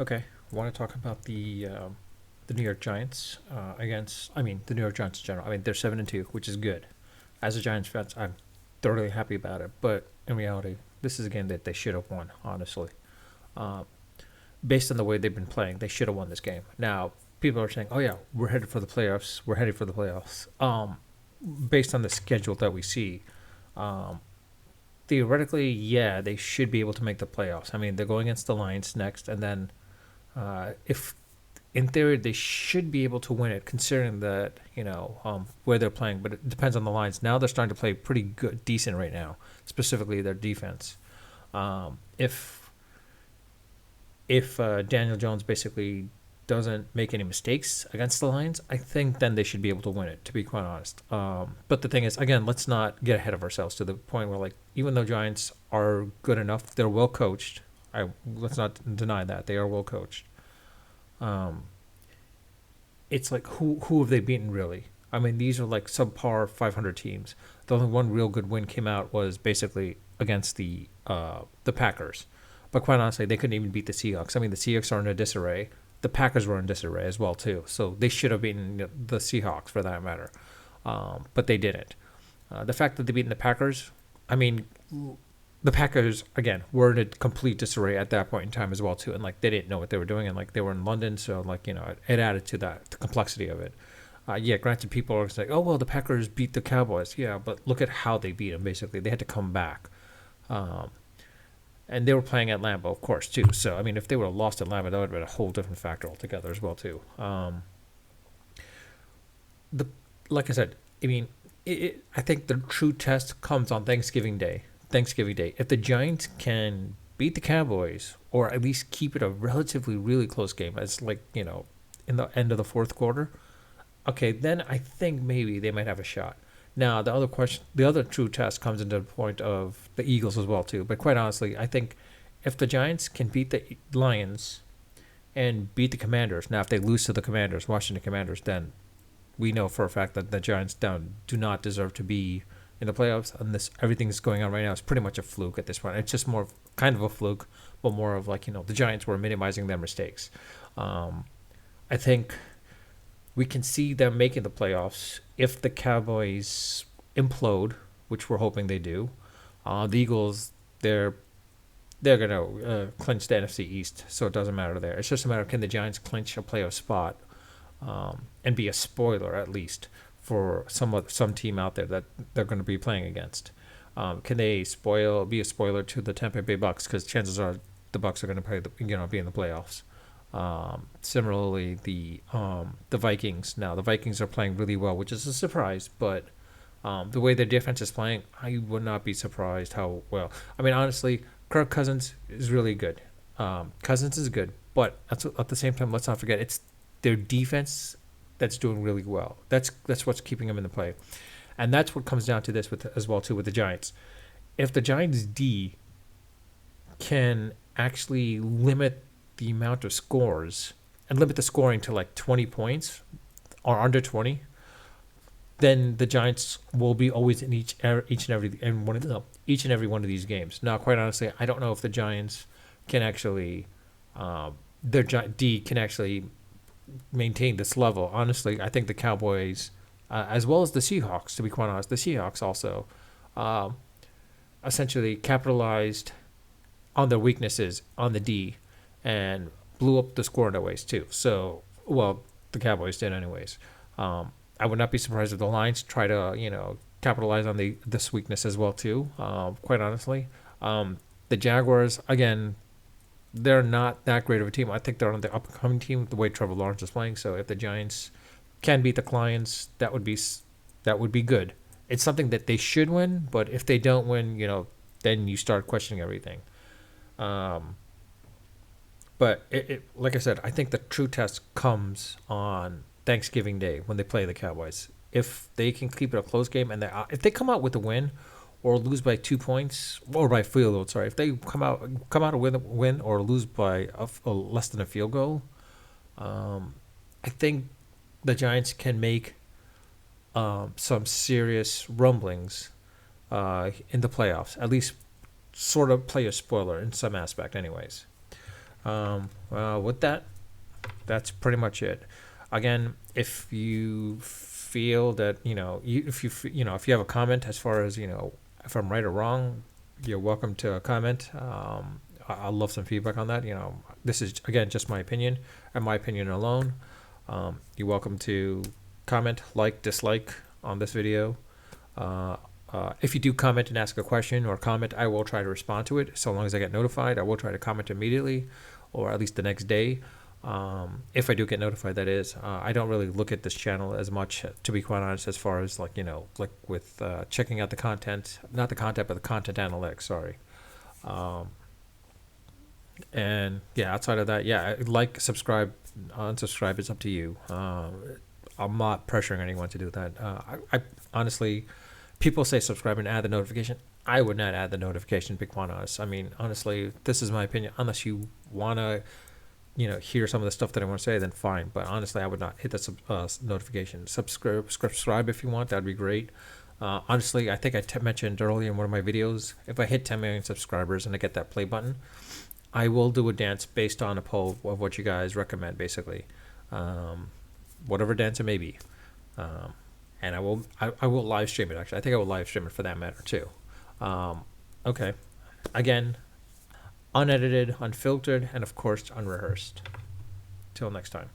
Okay, I want to talk about the New York Giants the New York Giants in general. I mean, they're 7-2, which is good. As a Giants fan, I'm thoroughly happy about it. But in reality, this is a game that they should have won. Honestly, uh, based on the way they've been playing, they should have won this game. Now, people are saying, "Oh yeah, we're headed for the playoffs. We're headed for the playoffs." Based on the schedule that we see, um, theoretically, yeah, they should be able to make the playoffs. I mean, they're going against the Lions next, and then if in theory they should be able to win it, considering that where they're playing. But it depends on the lines. Now they're starting to play pretty good, decent right now, specifically their defense. If Daniel Jones basically doesn't make any mistakes against the Lions, I think then they should be able to win it. To be quite honest, but the thing is, again, let's not get ahead of ourselves to the point where, like, even though Giants are good enough, they're well coached. Let's not deny that they are well coached. Um, it's like who have they beaten really? I mean, these are like subpar 500 teams. The only one real good win came out was basically against the Packers. But quite honestly, they couldn't even beat the Seahawks. I mean, the Seahawks are in a disarray. The Packers were in disarray as well too. So they should have beaten the Seahawks for that matter, but they didn't. The fact that they beat the Packers, I mean, the Packers again were in a complete disarray at that point in time as well too, and like they didn't know what they were doing, and like they were in London, so like it added to that the complexity of it. Yeah, granted, people are like, oh well, the Packers beat the Cowboys, yeah, but look at how they beat them. Basically, they had to come back, um, and they were playing at Lambeau, of course, too. So I mean, if they would have lost at Lambeau, that would have been a whole different factor altogether as well too. The Like I said, I mean, I think the true test comes on Thanksgiving Day. Thanksgiving Day. If the Giants can beat the Cowboys or at least keep it a relatively really close game, as like in the end of the fourth quarter, okay, then I think maybe they might have a shot. Now the other true test comes into the point of the Eagles as well too. But quite honestly, I think if the Giants can beat the Lions and beat the Commanders, now if they lose to the Commanders, Washington Commanders, then we know for a fact that the Giants do not deserve to be in the playoffs. And this everything that's going on right now is pretty much a fluke at this point. It's just more kind of a fluke, but more of like the Giants were minimizing their mistakes. Um, I think we can see them making the playoffs if the Cowboys implode, which we're hoping they do. The Eagles, they're gonna clinch the NFC East, so it doesn't matter there. It's just a matter of can the Giants clinch a playoff spot, and be a spoiler at least for some team out there that they're going to be playing against. Can they be a spoiler to the Tampa Bay Bucks? Because chances are the Bucks are going to be in the playoffs. Similarly, the Vikings. Now the Vikings are playing really well, which is a surprise. But the way their defense is playing, I would not be surprised how well. I mean, honestly, Kirk Cousins is really good. Cousins is good, but at the same time, let's not forget it's their defense that's doing really well. That's what's keeping them in the play, and that's what comes down to this with as well too with the Giants. If the Giants D can actually limit the amount of scores and limit the scoring to like 20 points or under 20, then the Giants will be always in each and every one of these games. Now, quite honestly, I don't know if the Giants can actually their D can actually maintain this level. Honestly, I think the Cowboys, as well as the Seahawks, to be quite honest, the Seahawks also uh, essentially capitalized on their weaknesses on the D and blew up the score in other ways too. So, well, the Cowboys did anyways. I would not be surprised if the Lions try to, capitalize on this weakness as well too. Quite honestly, the Jaguars again, they're not that great of a team. I think they're on the upcoming team the way Trevor Lawrence is playing. So if the Giants can beat the Lions, that would be good. It's something that they should win, but if they don't win, then you start questioning everything. Um, but like I said, I think the true test comes on Thanksgiving Day when they play the Cowboys. If they can keep it a close game and if they come out with a win or lose by 2 points or by field goal, sorry, if they come out a win or lose by a less than a field goal, I think the Giants can make some serious rumblings in the playoffs. At least, sort of play a spoiler in some aspect, anyways. Well, with that, that's pretty much it. Again, if you feel that if you have a comment as far as if I'm right or wrong, you're welcome to comment. I'll love some feedback on that. This is again just my opinion and my opinion alone. You're welcome to comment, like, dislike on this video. If you do comment and ask a question or comment, I will try to respond to it. So long as I get notified, I will try to comment immediately, or at least the next day. If I do get notified, that is. I don't really look at this channel as much, to be quite honest, as far as like with checking out the content, not the content, but the content analytics. Sorry. And yeah, outside of that, yeah, like, subscribe, unsubscribe, it's up to you. I'm not pressuring anyone to do that. I honestly, people say subscribe and add the notification. I would not add the notification, to be quite honest. I mean, honestly, this is my opinion. Unless you want to, hear some of the stuff that I want to say, then fine. But honestly, I would not hit the notification. Subscribe if you want. That'd be great. Honestly, I think I mentioned earlier in one of my videos, if I hit 10 million subscribers and I get that play button, I will do a dance based on a poll of what you guys recommend, basically. Whatever dance it may be. And I will live stream it, actually. I think I will live stream it for that matter, too. Okay. Again, unedited, unfiltered, and of course, unrehearsed. Till next time.